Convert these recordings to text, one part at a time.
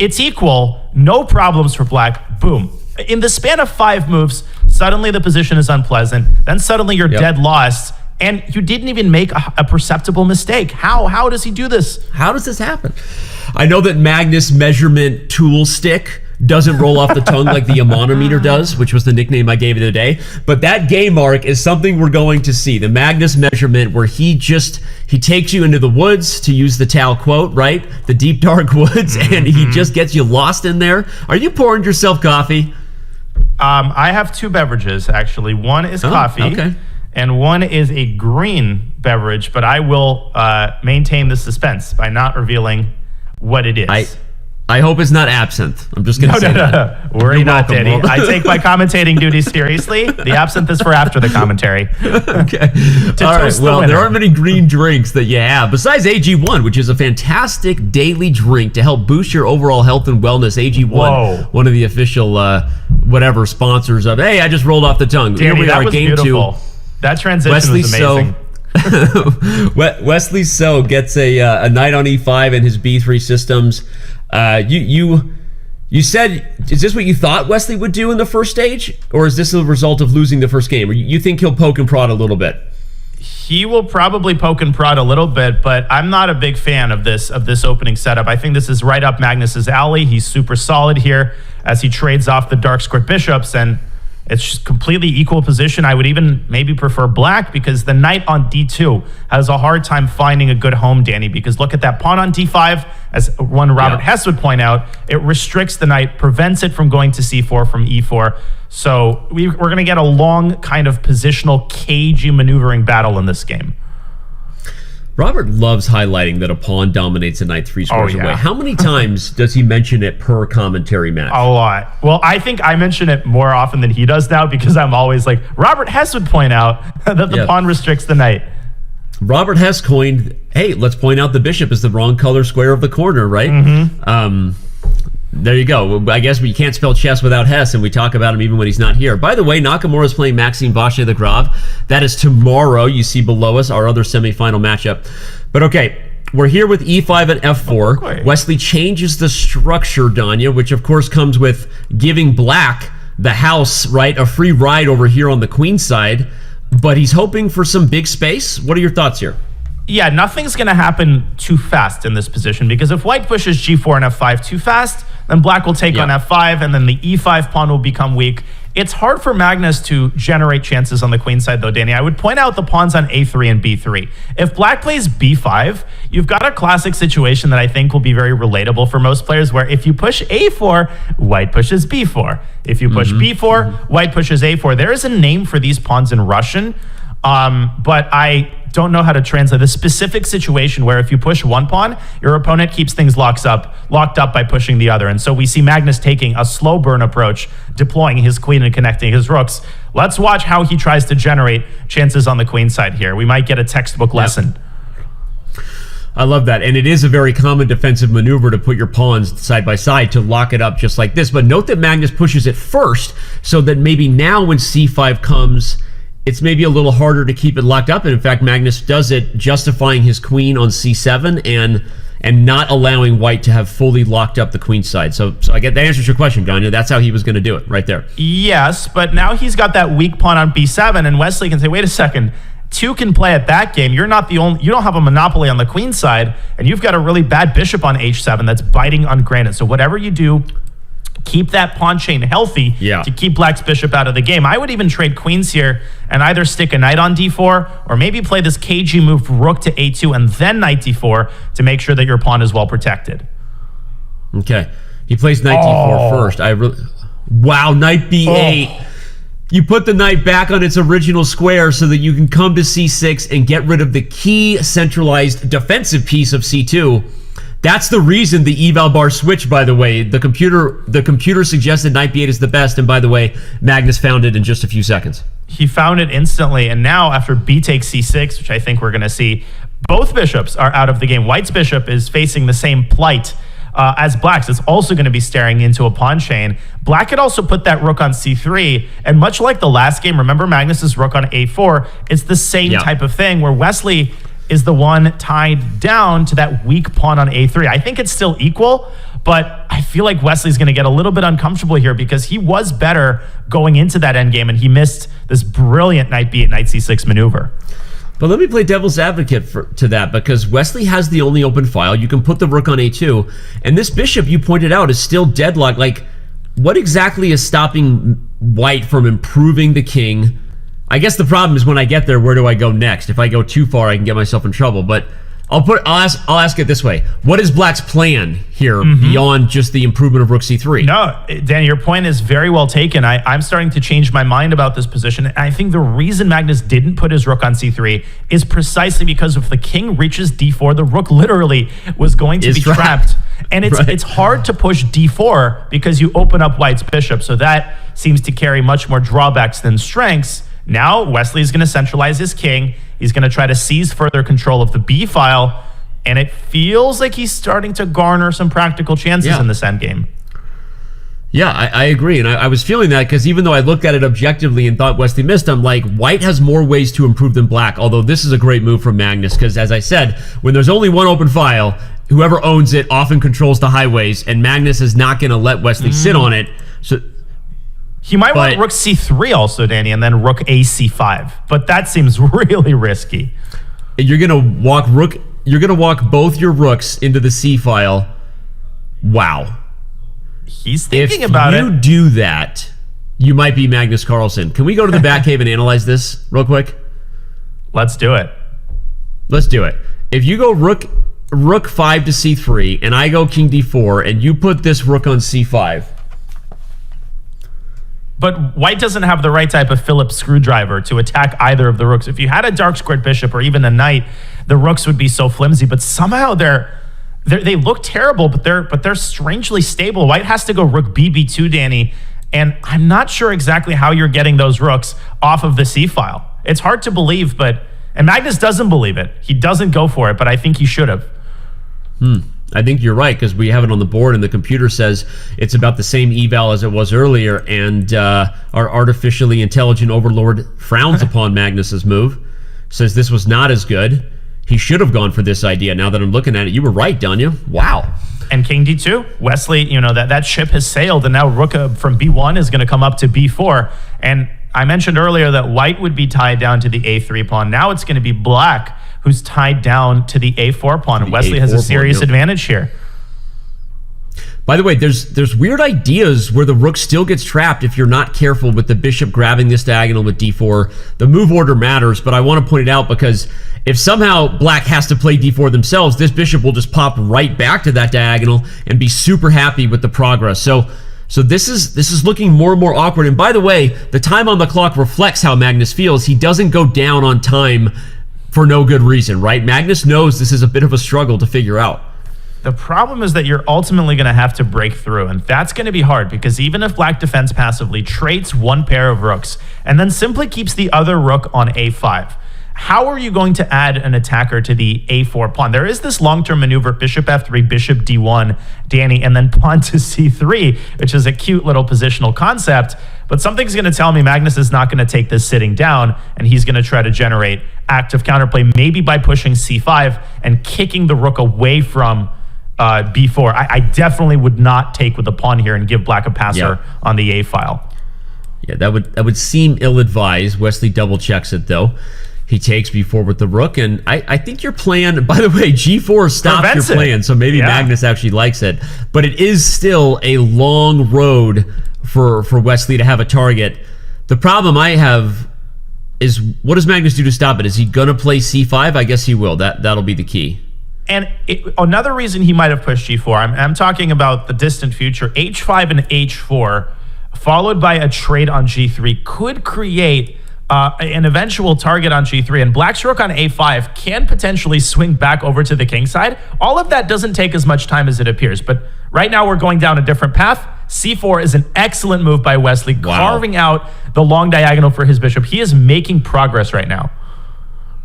it's equal, no problems for black, boom. In the span of 5 moves, suddenly the position is unpleasant, then suddenly you're dead lost, and you didn't even make a perceptible mistake. How does he do this? How does this happen? I know that Magnus measurement tool stick doesn't roll off the tongue like the ammonometer does, which was the nickname I gave it today. But that game arc is something we're going to see. The Magnus measurement, where he takes you into the woods, to use the Tal quote, right? The deep, dark woods, and he just gets you lost in there. Are you pouring yourself coffee? I have 2 beverages, actually. One is coffee. Okay. And one is a green beverage, but I will maintain the suspense by not revealing what it is. I hope it's not absinthe. I'm just going to say that. No. Worry not, Danny. I take my commentating duties seriously. The absinthe is for after the commentary. Okay. All right. Well, there aren't many green drinks that you have. Besides AG1, which is a fantastic daily drink to help boost your overall health and wellness. AG1, one of the official whatever sponsors of, hey, I just rolled off the tongue. Danny, here we that are, was game beautiful. 2. That transition was amazing. Wesley So gets a knight on e5 in his b3 systems. You said, is this what you thought Wesley would do in the first stage, or is this a result of losing the first game? Or you think he'll poke and prod a little bit? He will probably poke and prod a little bit, but I'm not a big fan of this opening setup. I think this is right up Magnus's alley. He's super solid here as he trades off the dark squared bishops, and it's just completely equal position. I would even maybe prefer black, because the knight on d2 has a hard time finding a good home, Danny, because look at that pawn on d5, as one Robert Hess would point out, it restricts the knight, prevents it from going to c4 from e4. So we're going to get a long kind of positional, cagey maneuvering battle in this game. Robert loves highlighting that a pawn dominates a knight 3 squares away. How many times does he mention it per commentary match? A lot. Well, I think I mention it more often than he does now, because I'm always like, Robert Hess would point out that the pawn restricts the knight. Robert Hess coined, hey, let's point out the bishop is the wrong color square of the corner, right? There you go. I guess we can't spell chess without Hess, and we talk about him even when he's not here. By the way, Nakamura is playing Maxime Vacher the Grave. That is tomorrow. You see below us our other semifinal matchup. But okay, we're here with e5 and f4. Okay. Wesley changes the structure, Danya, which of course comes with giving black the house, right? A free ride over here on the queen side. But he's hoping for some big space. What are your thoughts here? Yeah, nothing's going to happen too fast in this position, because if white pushes g4 and f5 too fast, then black will take on f5, and then the e5 pawn will become weak. It's hard for Magnus to generate chances on the queen side, though, Danny. I would point out the pawns on a3 and b3. If black plays b5, you've got a classic situation that I think will be very relatable for most players, where if you push a4, white pushes b4. If you push b4, white pushes a4. There is a name for these pawns in Russian, but I don't know how to translate the specific situation where if you push one pawn, your opponent keeps things locked up by pushing the other. And so we see Magnus taking a slow burn approach, deploying his queen and connecting his rooks. Let's watch how he tries to generate chances on the queen side here. We might get a textbook lesson. I love that. And it is a very common defensive maneuver to put your pawns side by side to lock it up just like this. But note that Magnus pushes it first, so that maybe now when c5 comes, it's maybe a little harder to keep it locked up. And in fact, Magnus does it justifying his queen on c7 and not allowing white to have fully locked up the queen side. So I get that answers your question, Ganya. That's how he was going to do it right there. Yes, but now he's got that weak pawn on b7, and Wesley can say, wait a second, 2 can play at that game. You're not the only, you don't have a monopoly on the queen side, and you've got a really bad bishop on h7 that's biting on granite. So whatever you do, keep that pawn chain healthy to keep black's bishop out of the game. I would even trade queens here and either stick a knight on d4 or maybe play this cagey move rook to a2 and then knight d4 to make sure that your pawn is well protected. Okay. He plays knight d4 first. Wow, knight b8. You put the knight back on its original square so that you can come to c6 and get rid of the key centralized defensive piece of c2. That's the reason the eval bar switched, by the way. The computer suggested knight b8 is the best, and by the way, Magnus found it in just a few seconds. He found it instantly, and now after b takes c6, which I think we're going to see, both bishops are out of the game. White's bishop is facing the same plight as black's. It's also going to be staring into a pawn chain. Black could also put that rook on c3, and much like the last game, remember Magnus's rook on a4, it's the same type of thing where Wesley is the one tied down to that weak pawn on a3. I think it's still equal, but I feel like Wesley's going to get a little bit uncomfortable here because he was better going into that endgame, and he missed this brilliant knight b8, knight c6 maneuver. But let me play devil's advocate to that, because Wesley has the only open file. You can put the rook on a2, and this bishop, you pointed out, is still deadlocked. Like, what exactly is stopping white from improving the king? I guess the problem is when I get there, where do I go next? If I go too far, I can get myself in trouble. But I'll ask it this way: what is Black's plan here beyond just the improvement of rook c3? No, Danny, your point is very well taken. I'm starting to change my mind about this position. I think the reason Magnus didn't put his rook on c3 is precisely because if the king reaches d4, the rook literally was going to be trapped. And it's hard to push d4 because you open up white's bishop. So that seems to carry much more drawbacks than strengths. Now Wesley is going to centralize his king. He's going to try to seize further control of the b file, and it feels like he's starting to garner some practical chances in this endgame. Yeah, I agree, and I was feeling that because even though I looked at it objectively and thought Wesley missed, I'm like, white has more ways to improve than black, although this is a great move from Magnus because, as I said, when there's only one open file, whoever owns it often controls the highways, and Magnus is not going to let Wesley sit on it. So he might want rook c3 also, Danny, and then rook a c5, but that seems really risky. You're gonna walk both your rooks into the c file. Wow. He's thinking about it. If you do that, you might be Magnus Carlsen. Can we go to the Batcave and analyze this real quick? Let's do it. Let's do it. If you go rook 5 to c3, and I go king d4, and you put this rook on c5. But white doesn't have the right type of Phillips screwdriver to attack either of the rooks. If you had a dark squared bishop or even a knight, the rooks would be so flimsy. But somehow they look terrible, but they're strangely stable. White has to go rook b2, Danny, and I'm not sure exactly how you're getting those rooks off of the c file. It's hard to believe, and Magnus doesn't believe it. He doesn't go for it, but I think he should have. I think you're right, because we have it on the board and the computer says it's about the same eval as it was earlier, and our artificially intelligent overlord frowns upon Magnus's move, says this was not as good. He should have gone for this idea. Now that I'm looking at it, you were right, Danya. Wow. And king d2, Wesley, that ship has sailed, and now rook from b1 is going to come up to b4. And I mentioned earlier that white would be tied down to the a3 pawn. Now it's going to be black who's tied down to the a4 pawn, and Wesley has a serious advantage here. By the way, there's weird ideas where the rook still gets trapped if you're not careful with the bishop grabbing this diagonal with d4. The move order matters, but I want to point it out because if somehow black has to play d4 themselves, this bishop will just pop right back to that diagonal and be super happy with the progress. So this is looking more and more awkward. And by the way, the time on the clock reflects how Magnus feels. He doesn't go down on time for no good reason, right? Magnus knows this is a bit of a struggle to figure out. The problem is that you're ultimately going to have to break through, and that's going to be hard because even if black defends passively, traits one pair of rooks, and then simply keeps the other rook on a5, how are you going to add an attacker to the a4 pawn? There is this long-term maneuver, bishop f3, bishop d1, Danny, and then pawn to c3, which is a cute little positional concept, but something's going to tell me Magnus is not going to take this sitting down, and he's going to try to generate active counterplay, maybe by pushing c5 and kicking the rook away from b4. I definitely would not take with the pawn here and give black a passer on the a file. Yeah, that would seem ill-advised. Wesley double checks it though. He takes b4 with the rook, and I think your plan, by the way, g4 stops your plan, so maybe Magnus actually likes it. But it is still a long road for Wesley to have a target. The problem I have is, what does Magnus do to stop it? Is he going to play c5? I guess he will. That'll be the key. And another reason he might have pushed g4, I'm talking about the distant future, h5 and h4, followed by a trade on g3, could create an eventual target on g3, and black's rook on a5 can potentially swing back over to the king side. All of that doesn't take as much time as it appears, but right now we're going down a different path. c4 is an excellent move by Wesley, carving out the long diagonal for his bishop. He is making progress right now.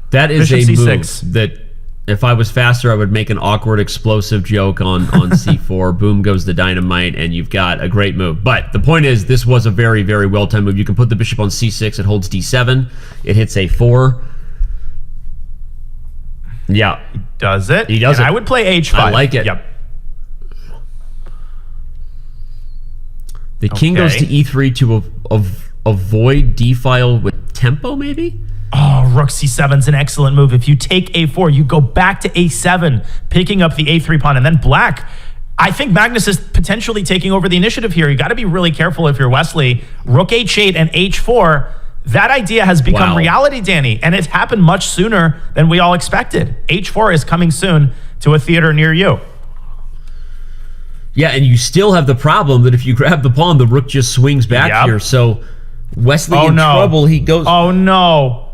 That is bishop a c6. move that, if I was faster, I would make an awkward explosive joke on c4. Boom goes the dynamite, and you've got a great move. But the point is, this was a very, very well-timed move. You can put the bishop on c6. It holds d7. It hits a4. Yeah. He does it. He does it. I would play h5. I like it. Yep. The king goes to e3 to avoid d-file with tempo, maybe? Oh, rook c7's an excellent move. If you take a4, you go back to a7, picking up the a3 pawn, and then black. I think Magnus is potentially taking over the initiative here. You got to be really careful if you're Wesley. Rook h8 and h4. That idea has become reality, Danny, and it's happened much sooner than we all expected. h4 is coming soon to a theater near you. Yeah, and you still have the problem that if you grab the pawn, the rook just swings back here. So Wesley in trouble. He goes. Oh no!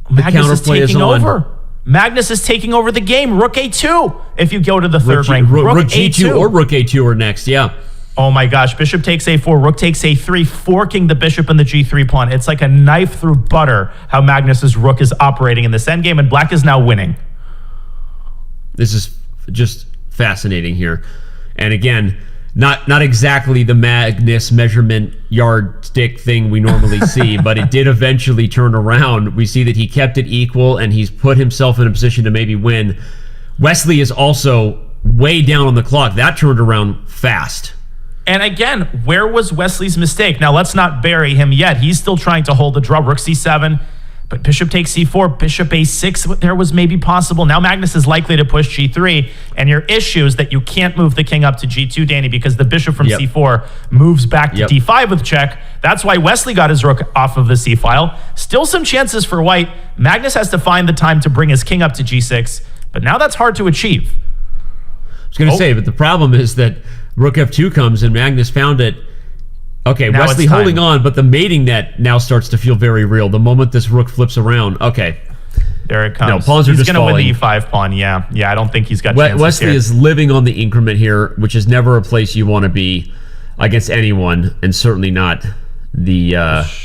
Magnus is taking over. Magnus is taking over the game. Rook a2. If you go to the third rank, rook g2 or rook a2 are next. Yeah. Oh my gosh! Bishop takes a4. Rook takes a3, forking the bishop and the g3 pawn. It's like a knife through butter how Magnus's rook is operating in this endgame, and black is now winning. This is just fascinating here. And again, not exactly the Magnus measurement yardstick thing we normally see, but it did eventually turn around. We see that he kept it equal and he's put himself in a position to maybe win. Wesley is also way down on the clock. That turned around fast. And again, where was Wesley's mistake? Now, let's not bury him yet. He's still trying to hold the draw. Rook c7. But bishop takes c4, bishop a6, there was maybe possible. Now Magnus is likely to push g3, and your issue is that you can't move the king up to g2, Danny, because the bishop from c4 moves back to d5 with check. That's why Wesley got his rook off of the c file. Still some chances for white. Magnus has to find the time to bring his king up to g6, but now that's hard to achieve. I was going to say, but the problem is that rook f2 comes, and Magnus found it. Okay, now Wesley holding on, but the mating net now starts to feel very real. The moment this rook flips around, okay. There it comes. No, pawns are just falling. He's going to win the e5 pawn, yeah. Yeah, I don't think he's got chances Wesley here. is living on the increment here, which is never a place you want to be against anyone, and certainly not the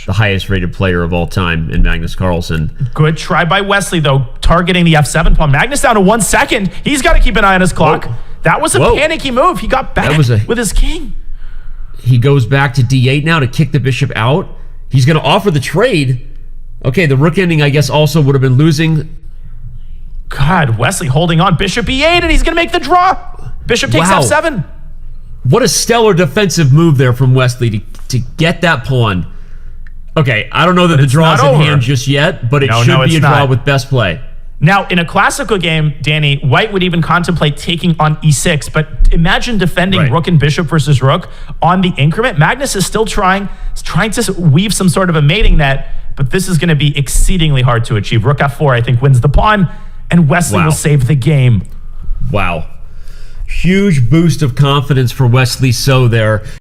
highest rated player of all time in Magnus Carlsen. Good try by Wesley, though, targeting the f7 pawn. Magnus down to 1 second. He's got to keep an eye on his clock. Whoa. That was a panicky move. He got back with his king. He goes back to d8 now to kick the bishop out. He's going to offer the trade. Okay, the rook ending, I guess, also would have been losing. God, Wesley holding on. Bishop e8, and he's going to make the draw. Bishop takes f7. What a stellar defensive move there from Wesley to get that pawn. Okay, I don't know that the draw is in hand just yet, but it should be a draw with best play. Now, in a classical game, Danny, white would even contemplate taking on e6, but imagine defending rook and bishop versus rook on the increment. Magnus is still trying to weave some sort of a mating net, but this is going to be exceedingly hard to achieve. Rook f4, I think, wins the pawn, and Wesley will save the game. Wow. Huge boost of confidence for Wesley So there.